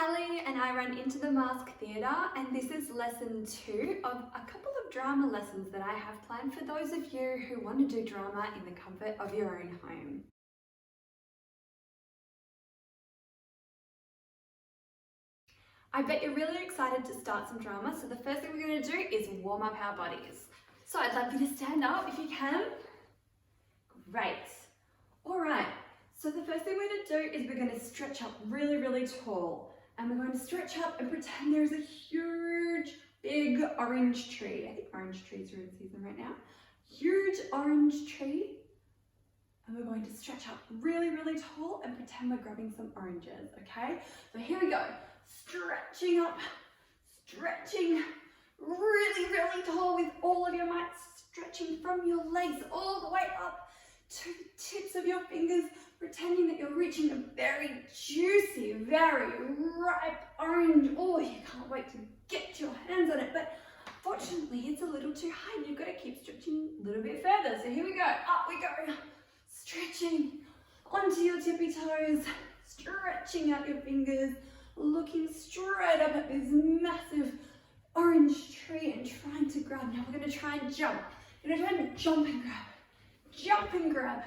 Alee and I run IntotheMask Theatre, and this is lesson 2 of a couple of drama lessons that I have planned for those of you who want to do drama in the comfort of your own home. I bet you're really excited to start some drama, so the first thing we're going to do is warm up our bodies. So I'd love you to stand up if you can. Great. Alright, so the first thing we're going to do is we're going to stretch up really, really tall. And we're going to stretch up and pretend there's a huge, big orange tree. I think orange trees are in season right now. Huge orange tree. And we're going to stretch up really, really tall and pretend we're grabbing some oranges, okay? So here we go. Stretching up, stretching really, really tall with all of your might, stretching from your legs all the way up to the tips of your fingers, pretending that you're reaching a very juicy, very ripe orange. Oh, you can't wait to get your hands on it, but fortunately it's a little too high. You've got to keep stretching a little bit further. So here we go, up we go, stretching onto your tippy toes, stretching out your fingers, looking straight up at this massive orange tree and trying to grab. Now we're going to try and jump. You're going to try and jump and grab. Jump and grab.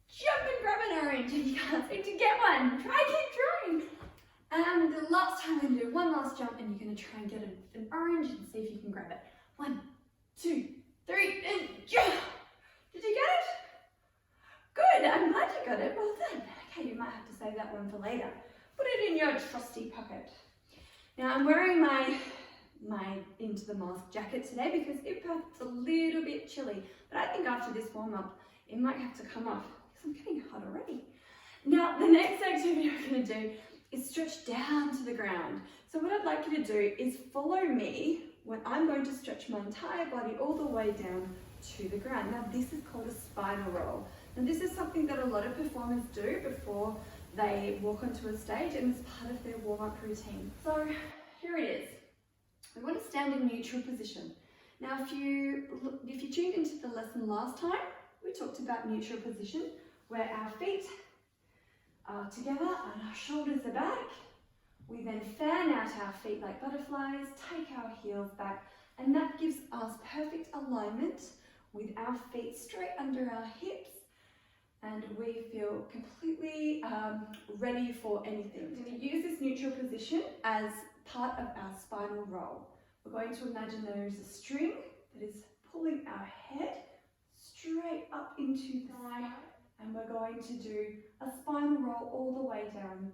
Jump and grab an orange, and you can't seem to get one. Keep trying. And the last time we're going to do one last jump, and you're going to try and get an orange and see if you can grab it. 1, 2, 3, and jump. Did you get it? Good, I'm glad you got it. Well done. Okay, you might have to save that one for later. Put it in your trusty pocket. Now I'm wearing my IntotheMask jacket today because it's a little bit chilly, but I think after this warm up it might have to come off because I'm getting hot already. Now the next activity we're going to do is stretch down to the ground. So what I'd like you to do is follow me when I'm going to stretch my entire body all the way down to the ground. Now this is called a spinal roll. Now this is something that a lot of performers do before they walk onto a stage, and it's part of their warm-up routine. So here it is. We want to stand in neutral position. Now if you tuned into the lesson last time, we talked about neutral position, where our feet are together and our shoulders are back. We then fan out our feet like butterflies, take our heels back, and that gives us perfect alignment with our feet straight under our hips, and we feel completely ready for anything. We're going to use this neutral position as part of our spinal roll. We're going to imagine there is a string that is pulling our head straight up into the sky, and we're going to do a spinal roll all the way down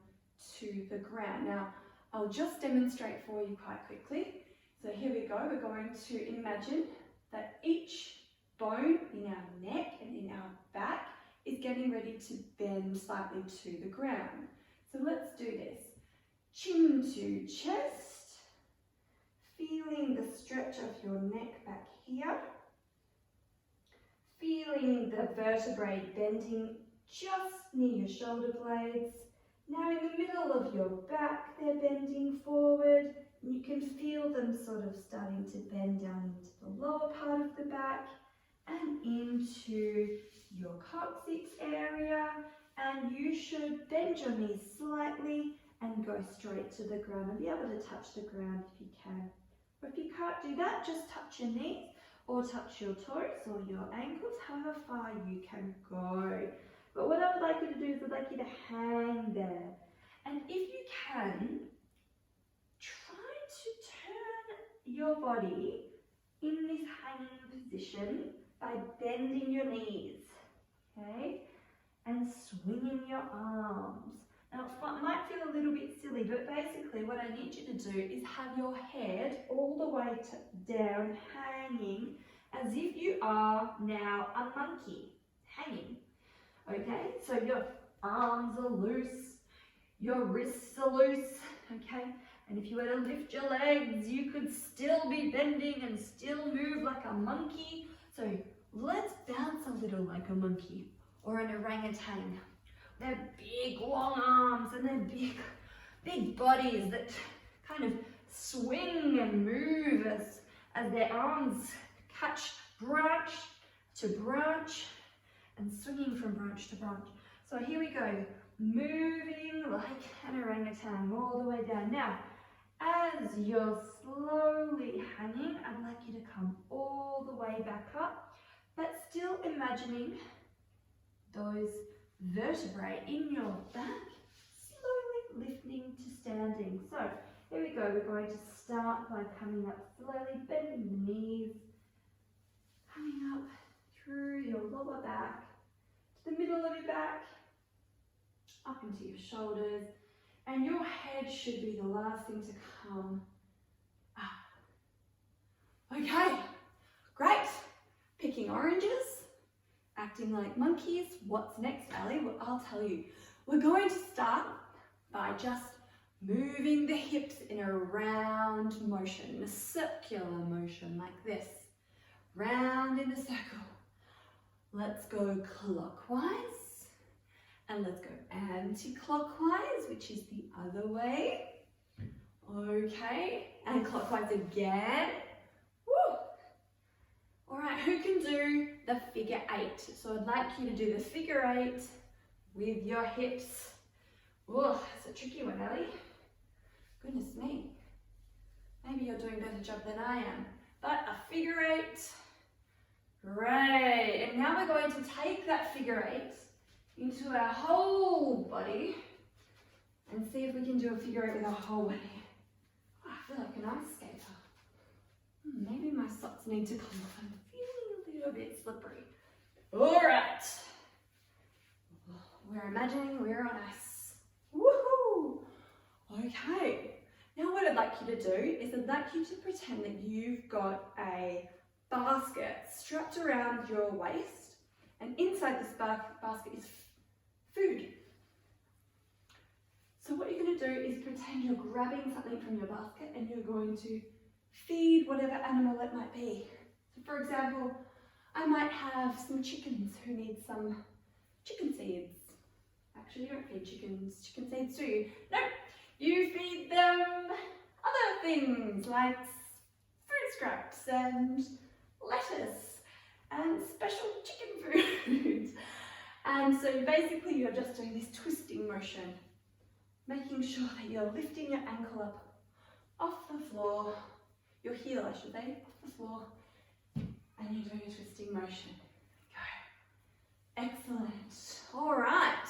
to the ground. Now, I'll just demonstrate for you quite quickly. So here we go. We're going to imagine that each bone in our neck and in our back is getting ready to bend slightly to the ground. So let's do this. Chin to chest, feeling the stretch of your neck back here, feeling the vertebrae bending just near your shoulder blades. Now in the middle of your back, they're bending forward. You can feel them sort of starting to bend down into the lower part of the back and into your coccyx area, and you should bend your knees slightly and go straight to the ground and be able to touch the ground if you can. Or if you can't do that, just touch your knees or touch your toes or your ankles, however far you can go. But what I would like you to do is I'd like you to hang there. And if you can, try to turn your body in this hanging position by bending your knees, okay? And swinging your arms. Now it might feel a little bit silly, but basically what I need you to do is have your head all the way down, hanging, as if you are now a monkey, hanging. Okay, so your arms are loose, your wrists are loose, okay? And if you were to lift your legs, you could still be bending and still move like a monkey. So let's bounce a little like a monkey or an orangutan. Their big long arms and their big bodies that kind of swing and move as their arms catch branch to branch and swinging from branch to branch. So here we go. moving like an orangutan all the way down. Now, as you're slowly hanging, I'd like you to come all the way back up, but still imagining those vertebrae in your back slowly lifting to standing. So here we go, we're going to start by coming up slowly, bending the knees, coming up through your lower back, to the middle of your back, up into your shoulders, and your head should be the last thing to come up. Okay, great. Picking oranges, acting like monkeys. What's next, Alee? Well, I'll tell you. We're going to start by just moving the hips in a round motion, a circular motion like this. Round in a circle. Let's go clockwise and let's go anti-clockwise, which is the other way. Okay, and clockwise again. Woo! All right, who can do the figure 8? So I'd like you to do the figure 8 with your hips. Oh, it's a tricky one, Alee. Goodness me. Maybe you're doing a better job than I am. But a figure 8. Great. And now we're going to take that figure 8 into our whole body and see if we can do a figure 8 with our whole body. Oh, I feel like an ice skater. Maybe my socks need to come off. I'm feeling a little bit slippery. All right. We're imagining we're on ice. Woohoo! Okay. Now what I'd like you to do is I'd like you to pretend that you've got a basket strapped around your waist, and inside this basket is food. So what you're going to do is pretend you're grabbing something from your basket and you're going to feed whatever animal it might be. So for example, I might have some chickens who need some chicken seeds. Actually, you don't feed chickens chicken seeds, do you? No, you feed them other things like fruit scraps and lettuce and special chicken food. And so basically you're just doing this twisting motion, making sure that you're lifting your ankle up off the floor, your heel I should say, off the floor, and you're doing a twisting motion. Go. Excellent. All right.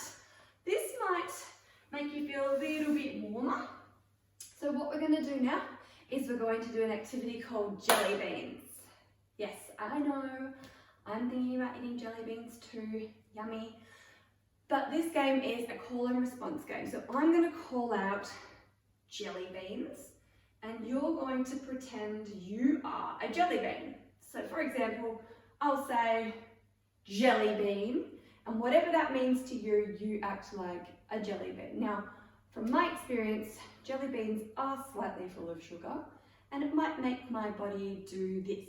This might make you feel a little bit warmer. So what we're going to do now is we're going to do an activity called jelly beans. Yes, I know, I'm thinking about eating jelly beans too, yummy. But this game is a call and response game. So I'm going to call out jelly beans and you're going to pretend you are a jelly bean. So for example, I'll say jelly bean, and whatever that means to you, you act like a jelly bean. Now, from my experience, jelly beans are slightly full of sugar and it might make my body do this.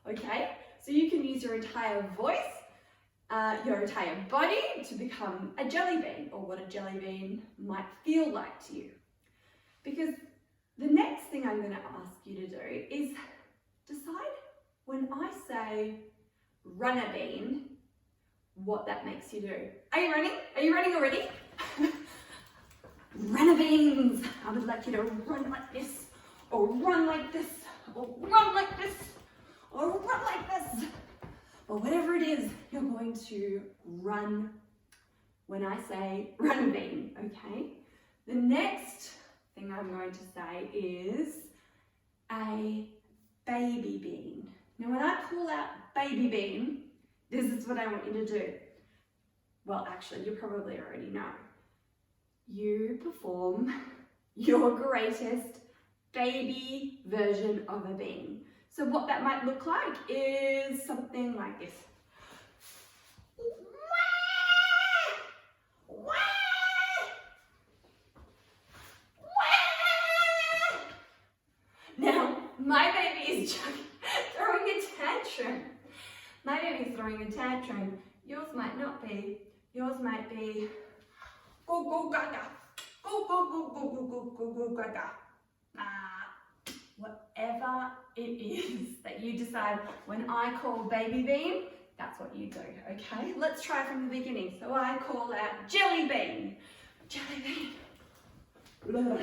Okay, so you can use your entire voice, your entire body to become a jelly bean, or what a jelly bean might feel like to you. Because the next thing I'm going to ask you to do is decide when I say run a bean, what that makes you do. Are you running? Are you running already? Runner beans. I would like you to run like this, or run like this, or run like this, or run like this. Or whatever it is, you're going to run when I say run a bean, okay? The next thing I'm going to say is a baby bean. Now when I call out baby bean, this is what I want you to do. Well, actually, you probably already know. You perform your greatest baby version of a bean. So what that might look like is something like this. Now, my baby is throwing a tantrum. My baby is throwing a tantrum. Yours might not be. Yours might be go go gaga. Go go go go go go go go gaga. Whatever it is that you decide when I call baby bean, that's what you do, okay? Let's try from the beginning. So I call out jelly bean. Jelly bean. Runner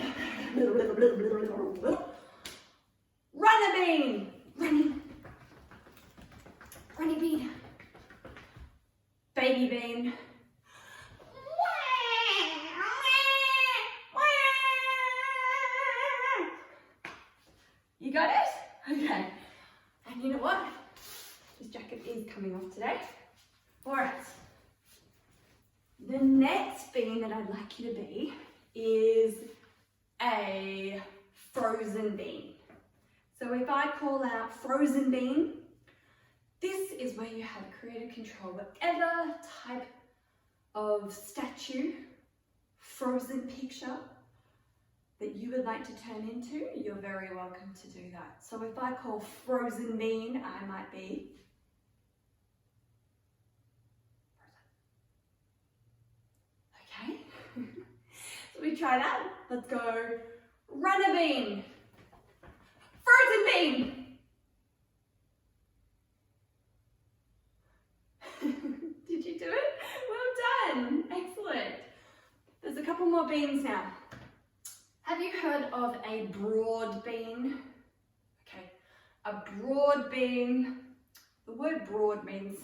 bean. Runny bean. Baby bean. You got it? Okay. And you know what? This jacket is coming off today. All right. The next bean that I'd like you to be is a frozen bean. So if I call out frozen bean, this is where you have creative control. Whatever type of statue, frozen picture that you would like to turn into, you're very welcome to do that. So if I call frozen bean, I might be frozen. Okay? So we try that. Let's go runner bean, frozen bean. Did you do it? Well done. Excellent. There's a couple more beans now. Have you heard of a broad bean? Okay, a broad bean, the word broad means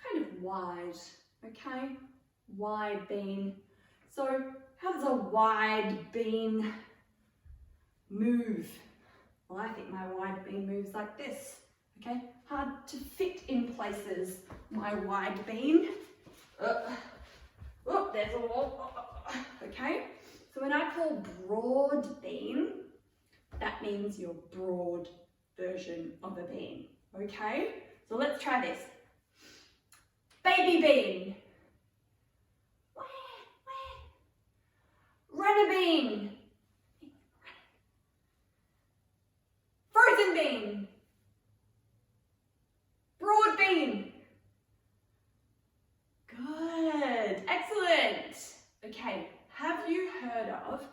kind of wide, okay? Wide bean. So how does a wide bean move? Well, I think my wide bean moves like this, okay? Hard to fit in places, my wide bean. Oh, there's a wall, okay? So when I call broad bean, that means your broad version of a bean, okay? So let's try this. Baby bean. Runner bean. Frozen bean. Broad bean. Good, excellent. Okay. Have you heard of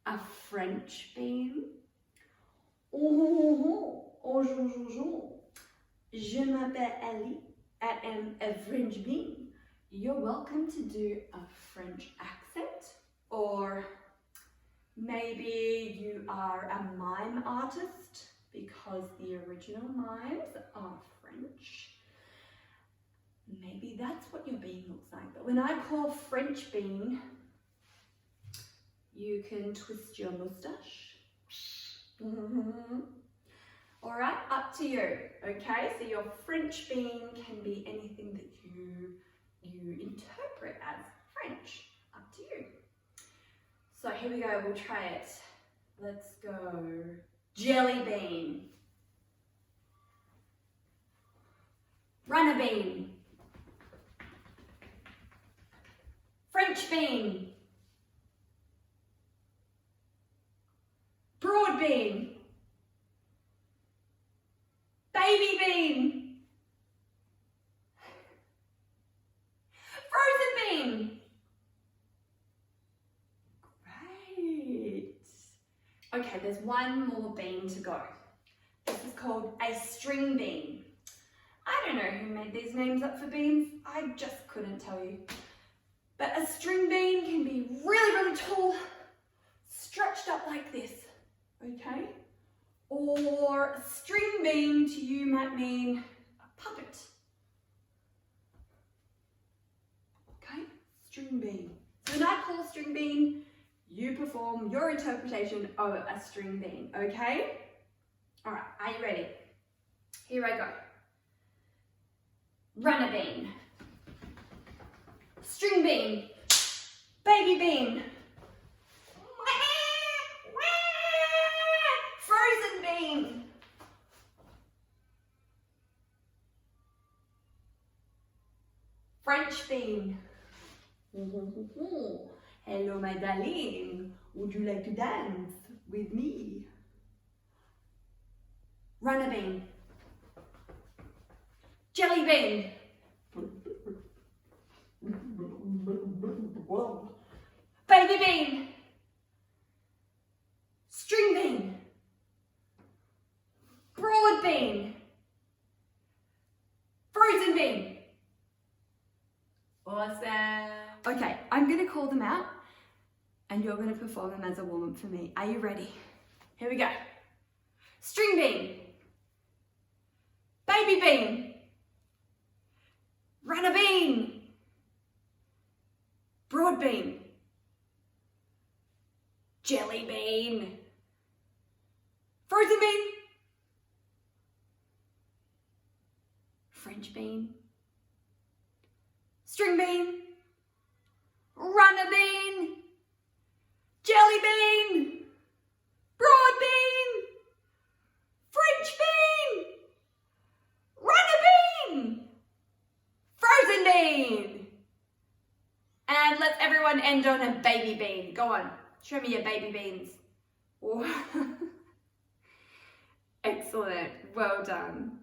a French bean? Bonjour. Je m'appelle Alee. I am a French bean. You're welcome to do a French accent, or maybe you are a mime artist because the original mimes are French. Maybe that's what your bean looks like. But when I call French bean, you can twist your mustache. All right, up to you. Okay, so your French bean can be anything that you interpret as French. Up to you. So here we go. We'll try it. Let's go. Jelly bean. Runner bean. French bean. Broad bean. Baby bean. Frozen bean. Great. Okay, there's one more bean to go. This is called a string bean. I don't know who made these names up for beans. I just couldn't tell you. But a string bean can be really, really tall, stretched up like this. Okay? Or a string bean to you might mean a puppet. Okay? String bean. So when I call a string bean, you perform your interpretation of a string bean. Okay? Alright, are you ready? Here I go. Runner bean. String bean. Baby bean. Frozen bean. French bean. Hello, my darling. Would you like to dance with me? Runner bean. Jelly bean. Baby bean. String bean. bean. Frozen bean. Awesome. Okay, I'm gonna call them out and you're gonna perform them as a warm-up for me. Are you ready? Here we go. String bean. Baby bean. Runner bean. Broad bean. Jelly bean. Frozen bean. French bean. String bean. Runner bean. Jelly bean. Broad bean. French bean. Runner bean. Frozen bean. And let's everyone end on a baby bean. Go on, show me your baby beans. Excellent, well done.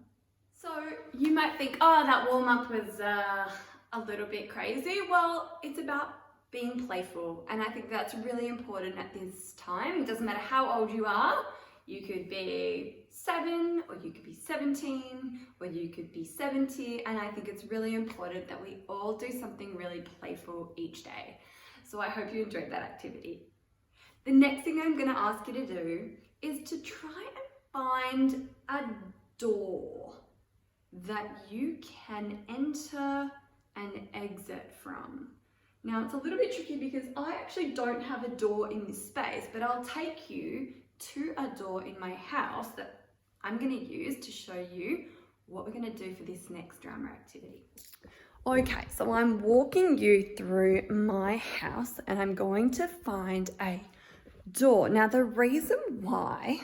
So you might think, oh, that warm-up was a little bit crazy. Well, it's about being playful, and I think that's really important at this time. It doesn't matter how old you are. You could be 7, or you could be 17, or you could be 70, and I think it's really important that we all do something really playful each day. So I hope you enjoyed that activity. The next thing I'm going to ask you to do is to try and find a door that you can enter and exit from. Now it's a little bit tricky because I actually don't have a door in this space, but I'll take you to a door in my house that I'm going to use to show you what we're going to do for this next drama activity. Okay, so I'm walking you through my house and I'm going to find a door. Now the reason why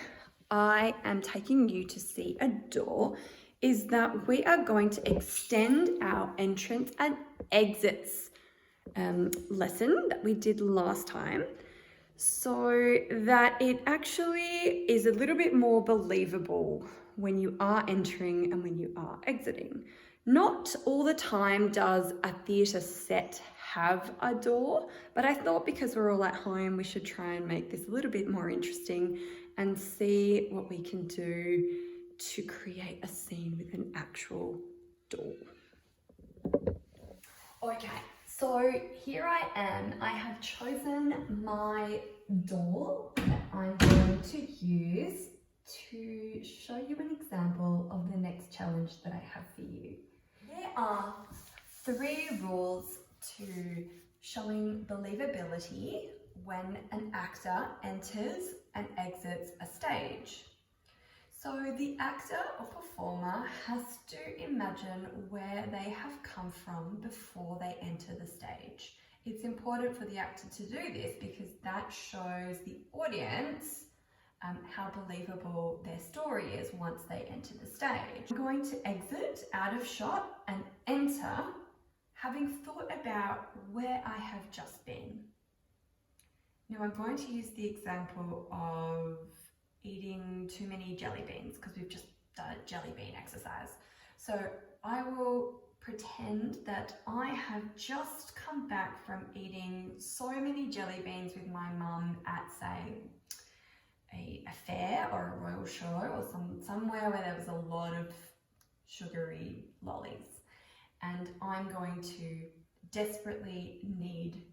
I am taking you to see a door is that we are going to extend our entrance and exits lesson that we did last time, so that it actually is a little bit more believable when you are entering and when you are exiting. Not all the time does a theatre set have a door, but I thought because we're all at home, we should try and make this a little bit more interesting and see what we can do to create a scene with an actual door. Okay, so here I am. I have chosen my door that I'm going to use to show you an example of the next challenge that I have for you. There are 3 rules to showing believability when an actor enters and exits a stage. So the actor or performer has to imagine where they have come from before they enter the stage. It's important for the actor to do this because that shows the audience how believable their story is once they enter the stage. I'm going to exit out of shot and enter, having thought about where I have just been. Now I'm going to use the example of eating too many jelly beans because we've just done a jelly bean exercise. So I will pretend that I have just come back from eating so many jelly beans with my mum at, say, a fair or a royal show or somewhere where there was a lot of sugary lollies. And I'm going to desperately need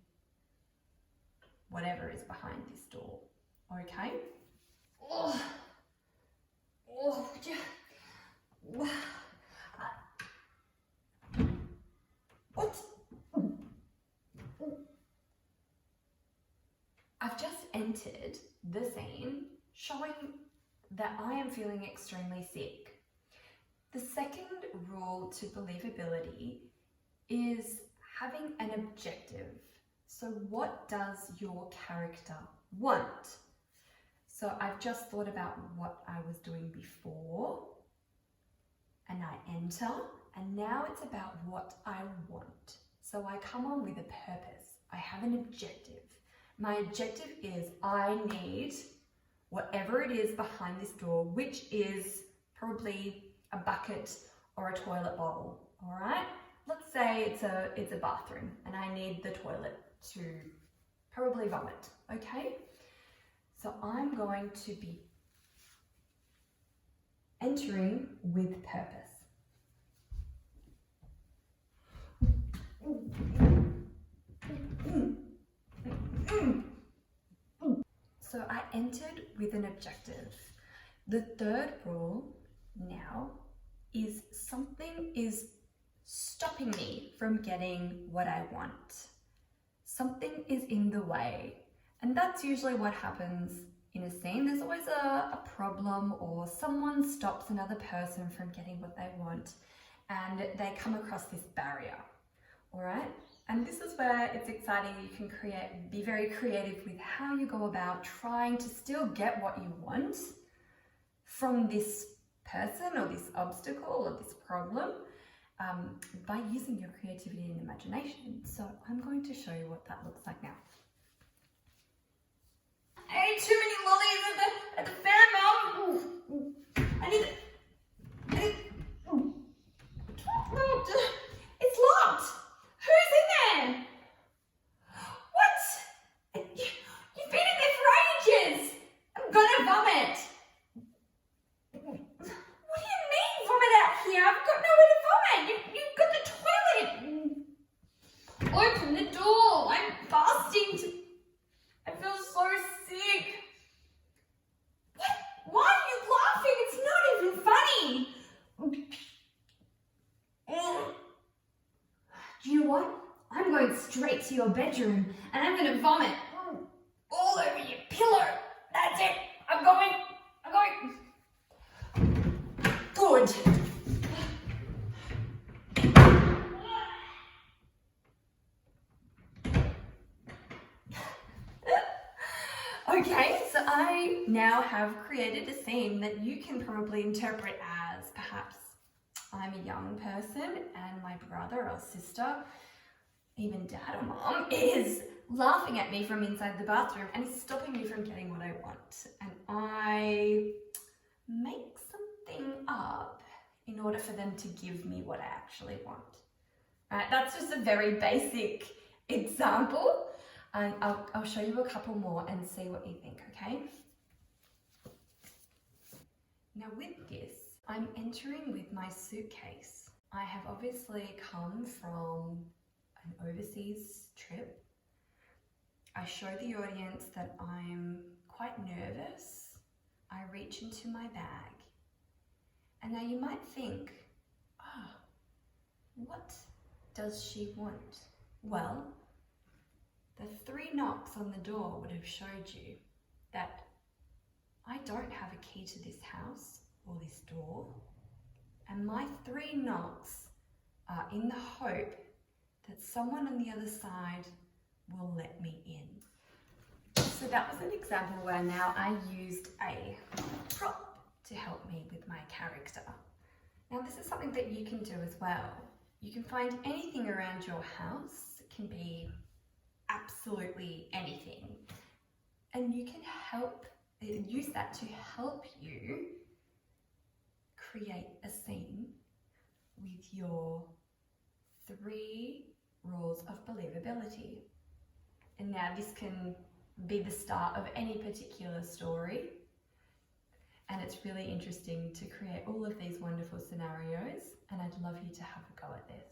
whatever is behind this door, okay? Oh, yeah. What? I've just entered the scene showing that I am feeling extremely sick. The second rule to believability is having an objective. So what does your character want? So I've just thought about what I was doing before and I enter, and now it's about what I want. So I come on with a purpose. I have an objective. My objective is I need whatever it is behind this door, which is probably a bucket or a toilet bowl, all right? Let's say it's a bathroom and I need the toilet to probably vomit, okay? So I'm going to be entering with purpose. So I entered with an objective. The third rule now is something is stopping me from getting what I want. Something is in the way. And that's usually what happens in a scene. There's always a problem, or someone stops another person from getting what they want and they come across this barrier. All right? And this is where it's exciting. You can be very creative with how you go about trying to still get what you want from this person or this obstacle or this problem by using your creativity and imagination. So I'm going to show you what that looks like now. I ate too many lollies at the fair, Mum. I need it's locked. Who's in there? What? You've been in there for ages. I'm gonna vomit. What do you mean vomit out here? I've got nowhere to vomit. You've got the toilet. Open the door. I'm fasting. I feel so sick. What? Why are you laughing? It's not even funny. Do you know what? I'm going straight to your bedroom and I'm going to vomit all over your pillow. That's it. I'm going. Good. Okay, so I now have created a scene that you can probably interpret as perhaps I'm a young person and my brother or sister, even dad or mom, is laughing at me from inside the bathroom and is stopping me from getting what I want. And I make something up in order for them to give me what I actually want. That's just a very basic example. I'll show you a couple more and see what you think, okay? Now with this, I'm entering with my suitcase. I have obviously come from an overseas trip. I show the audience that I'm quite nervous. I reach into my bag. And now you might think, what does she want? Well, the 3 knocks on the door would have showed you that I don't have a key to this house or this door, and my 3 knocks are in the hope that someone on the other side will let me in. So that was an example where now I used a prop to help me with my character. Now this is something that you can do as well. You can find anything around your house. It can be absolutely anything. And you can use that to help you create a scene with your 3 rules of believability. And now this can be the start of any particular story. And it's really interesting to create all of these wonderful scenarios, and I'd love you to have a go at this.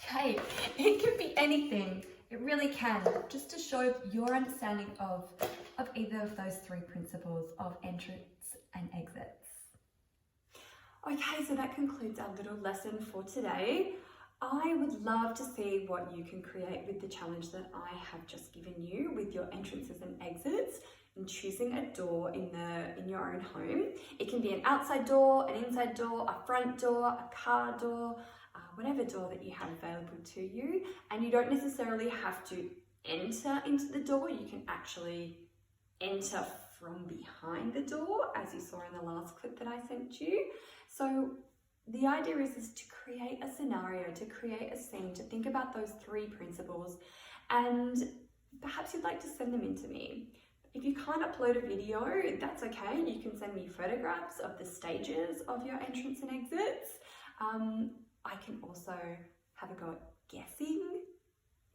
Okay, it can be anything. It really can, just to show your understanding of either of those three principles of entrance and exits. Okay, so that concludes our little lesson for today. I would love to see what you can create with the challenge that I have just given you with your entrances and exits and choosing a door in your own home. It can be an outside door, an inside door, a front door, a car door, whatever door that you have available to you. And you don't necessarily have to enter into the door. You can actually enter from behind the door, as you saw in the last clip that I sent you. So the idea is to create a scenario, to create a scene, to think about those three principles, and perhaps you'd like to send them in to me. If you can't upload a video, that's okay. You can send me photographs of the stages of your entrance and exits. I can also have a go at guessing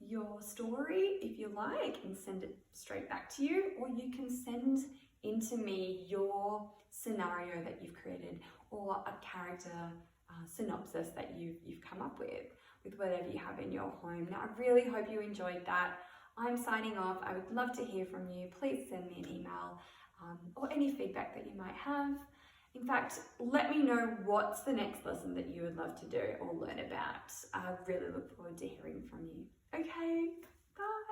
your story if you like and send it straight back to you, or you can send into me your scenario that you've created or a character synopsis that you've come up with whatever you have in your home. Now, I really hope you enjoyed that. I'm signing off. I would love to hear from you. Please send me an email or any feedback that you might have. In fact, let me know what's the next lesson that you would love to do or learn about. I really look forward to hearing from you. Okay, bye.